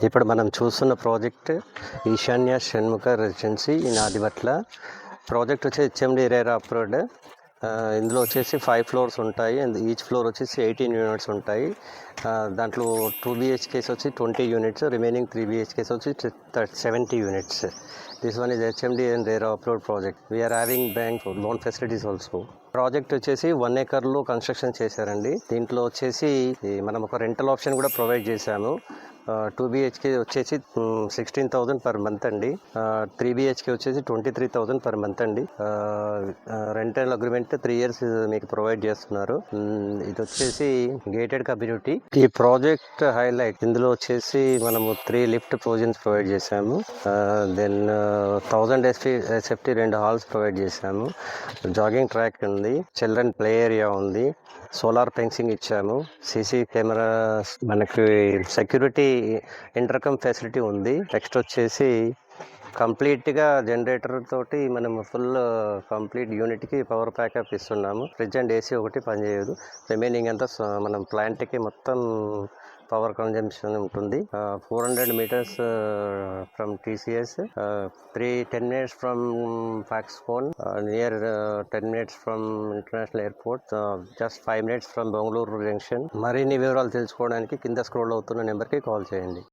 ఇప్పుడు మనం చూస్తున్న ప్రాజెక్ట్ ఈశాన్య Shanmukha residency in Adibatla. Project వచ్చి హెచ్ఎండి రేరా అప్రూవ్డ్. ఇందులో వచ్చేసి 5 ఫ్లోర్స్ ఉంటాయి అండ్ ఈచ్ ఫ్లోర్ వచ్చేసి 18 యూనిట్స్ ఉంటాయి. దాంట్లో 2 BHKs వచ్చి 20 యూనిట్స్, రిమైనింగ్ 3 BHKs వచ్చి 70 units. This one is HMD and RERA approved project. We are having bank loan facilities also. Project వచ్చేసి 1 acre కన్స్ట్రక్షన్ చేశారండి. దీంట్లో వచ్చేసి మనం ఒక రెంటల్ ఆప్షన్ కూడా ప్రొవైడ్ చేశాము. 2 BHK వచ్చేసి 16,000 పర్ మంత్ అండి. 3 BHK వచ్చేసి 23,000 పర్ మంత్ అండి. రెంటల్ అగ్రిమెంట్ 3 years మీకు ప్రొవైడ్ చేస్తున్నారు. ఇది వచ్చేసి గేటెడ్ కమ్యూనిటీ. ఈ ప్రాజెక్ట్ హైలైట్ ఇందులో వచ్చేసి మనము 3 లిఫ్ట్ ప్రొవిజన్స్ ప్రొవైడ్ చేశాము. దెన్ 1000 SFT 2 హాల్స్ ప్రొవైడ్ చేశాము. జాగింగ్ ట్రాక్ ఉంది, చిల్డ్రన్ ప్లే ఏరియా ఉంది, సోలార్ ఫెన్సింగ్ ఇచ్చాము, సీసీ కెమెరాస్, మనకి సెక్యూరిటీ ఇంటర్కమ్ ఫెసిలిటీ ఉంది. నెక్స్ట్ వచ్చేసి కంప్లీట్గా జనరేటర్ తోటి మనం ఫుల్ కంప్లీట్ యూనిట్కి పవర్ బ్యాకప్ ఇస్తున్నాము. ఫ్రిడ్జ్ అండ్ AC ఒకటి పనిచేయదు. రిమైనింగ్ అంతా మనం ప్లాంట్కి మొత్తం పవర్ కన్జంప్షన్ ఉంటుంది. 400 meters from TCS, 10 minutes from Foxconn, near 10 minutes from international airport, just 5 minutes from Bengaluru junction. మరిన్ని వివరాలు తెలుసుకోవడానికి కింద స్క్రోల్ అవుతున్న నెంబర్కి కాల్ చేయండి.